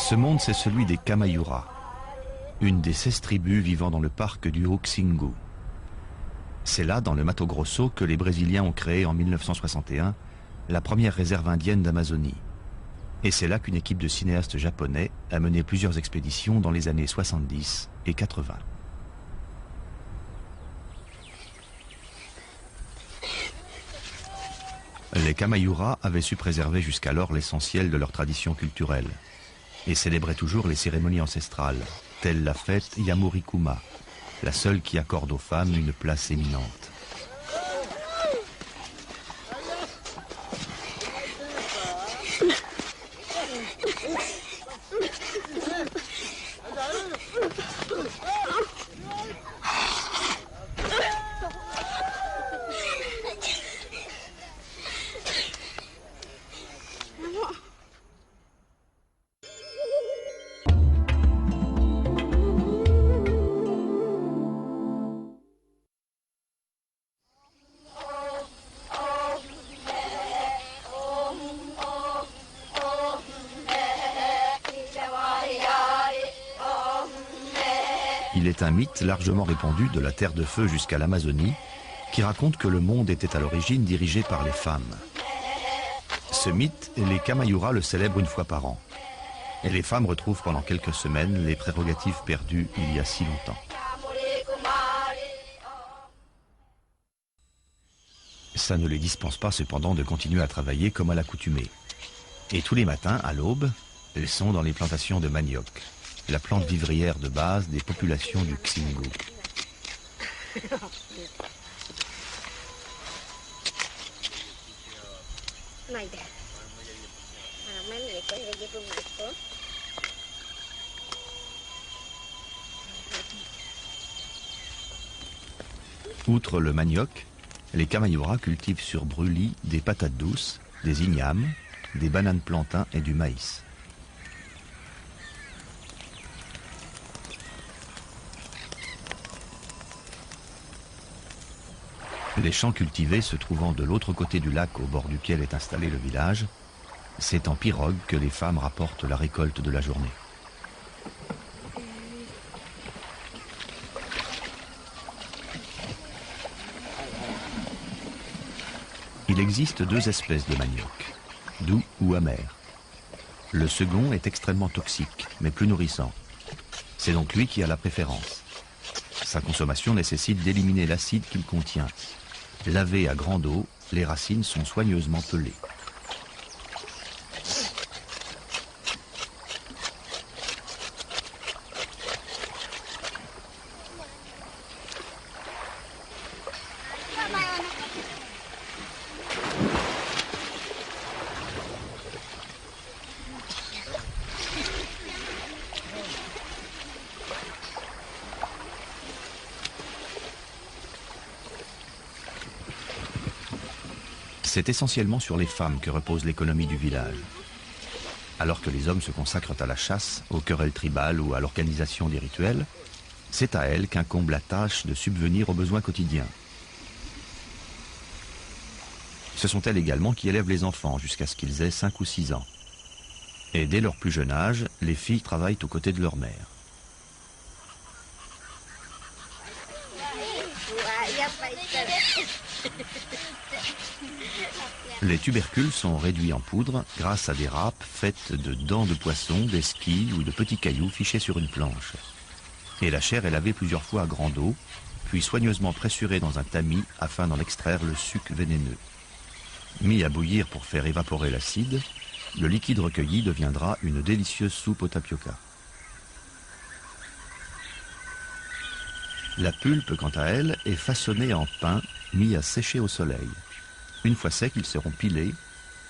Ce monde, c'est celui des Kamayura, une des 16 tribus vivant dans le parc du Haut-Xingu. C'est là, dans le Mato Grosso, que les Brésiliens ont créé en 1961 la première réserve indienne d'Amazonie. Et c'est là qu'une équipe de cinéastes japonais a mené plusieurs expéditions dans les années 70 et 80. Les Kamayura avaient su préserver jusqu'alors l'essentiel de leur tradition culturelle et célébraient toujours les cérémonies ancestrales, telle la fête Yamurikuma, la seule qui accorde aux femmes une place éminente. Il est un mythe largement répandu de la Terre de Feu jusqu'à l'Amazonie qui raconte que le monde était à l'origine dirigé par les femmes. Ce mythe, les Kamayura le célèbrent une fois par an. Et les femmes retrouvent pendant quelques semaines les prérogatives perdues il y a si longtemps. Ça ne les dispense pas cependant de continuer à travailler comme à l'accoutumée. Et tous les matins, à l'aube, elles sont dans les plantations de manioc, la plante vivrière de base des populations du Xingu. Outre le manioc, les Kamayura cultivent sur brûlis des patates douces, des ignames, des bananes plantains et du maïs. Les champs cultivés se trouvant de l'autre côté du lac au bord duquel est installé le village, c'est en pirogue que les femmes rapportent la récolte de la journée. Il existe deux espèces de manioc, doux ou amer. Le second est extrêmement toxique, mais plus nourrissant. C'est donc lui qui a la préférence. Sa consommation nécessite d'éliminer l'acide qu'il contient. Lavées à grande eau, les racines sont soigneusement pelées. C'est essentiellement sur les femmes que repose l'économie du village. Alors que les hommes se consacrent à la chasse, aux querelles tribales ou à l'organisation des rituels, c'est à elles qu'incombe la tâche de subvenir aux besoins quotidiens. Ce sont elles également qui élèvent les enfants jusqu'à ce qu'ils aient 5 ou 6 ans. Et dès leur plus jeune âge, les filles travaillent aux côtés de leur mère. Les tubercules sont réduits en poudre grâce à des râpes faites de dents de poisson, d'esquilles ou de petits cailloux fichés sur une planche. Et la chair est lavée plusieurs fois à grande eau, puis soigneusement pressurée dans un tamis afin d'en extraire le suc vénéneux. Mis à bouillir pour faire évaporer l'acide, le liquide recueilli deviendra une délicieuse soupe au tapioca. La pulpe, quant à elle, est façonnée en pain mis à sécher au soleil. Une fois secs, ils seront pilés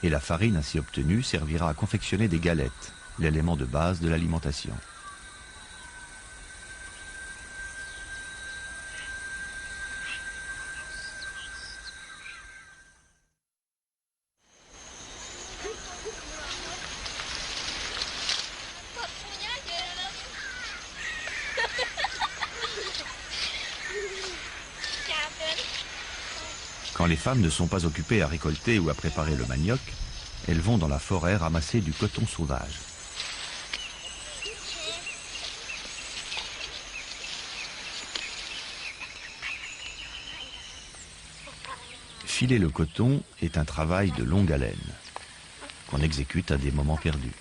et la farine ainsi obtenue servira à confectionner des galettes, l'élément de base de l'alimentation. Quand les femmes ne sont pas occupées à récolter ou à préparer le manioc, elles vont dans la forêt ramasser du coton sauvage. Filer le coton est un travail de longue haleine, qu'on exécute à des moments perdus.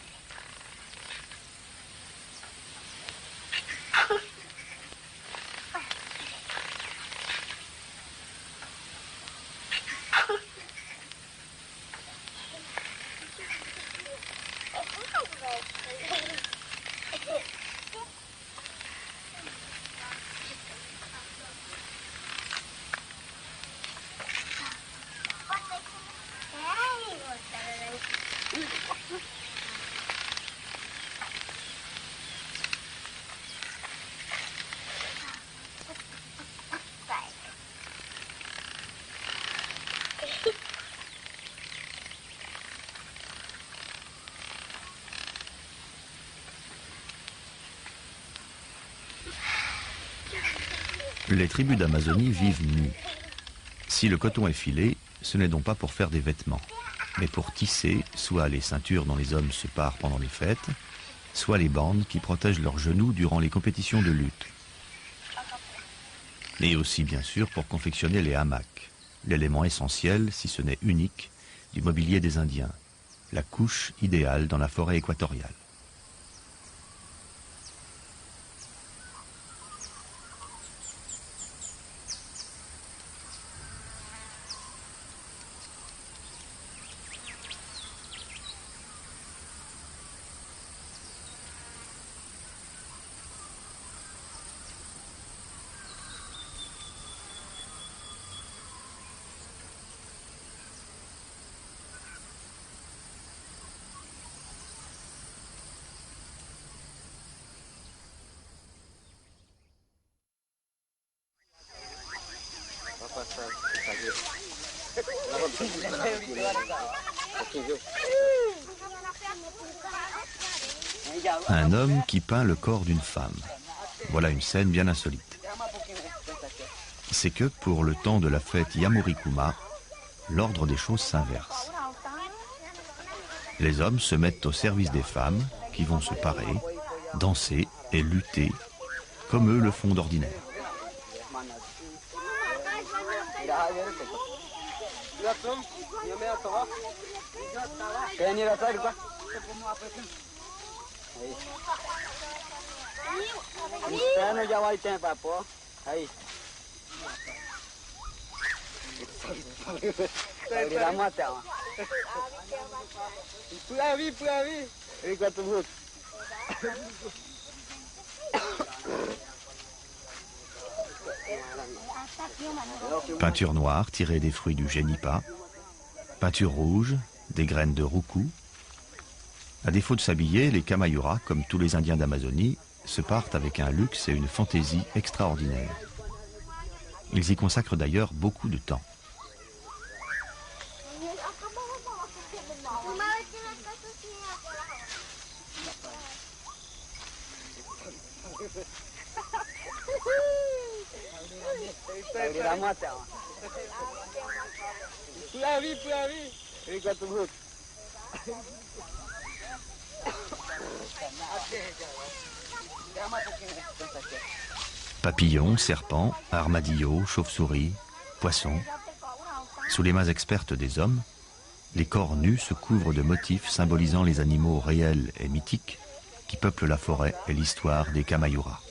Les tribus d'Amazonie vivent nues. Si le coton est filé, ce n'est donc pas pour faire des vêtements, mais pour tisser soit les ceintures dont les hommes se parent pendant les fêtes, soit les bandes qui protègent leurs genoux durant les compétitions de lutte. Et aussi bien sûr pour confectionner les hamacs, l'élément essentiel, si ce n'est unique, du mobilier des Indiens, la couche idéale dans la forêt équatoriale. Un homme qui peint le corps d'une femme. Voilà une scène bien insolite. C'est que pour le temps de la fête Yamurikuma, l'ordre des choses s'inverse. Les hommes se mettent au service des femmes qui vont se parer, danser et lutter comme eux le font d'ordinaire. Peinture noire tirée des fruits du génipa, peinture rouge, des graines de roucou. À défaut de s'habiller, les Kamayuras, comme tous les Indiens d'Amazonie, se partent avec un luxe et une fantaisie extraordinaires. Ils y consacrent d'ailleurs beaucoup de temps. Papillons, serpents, armadillos, chauves-souris, poissons. Sous les mains expertes des hommes, les corps nus se couvrent de motifs symbolisant les animaux réels et mythiques qui peuplent la forêt et l'histoire des Kamayuras.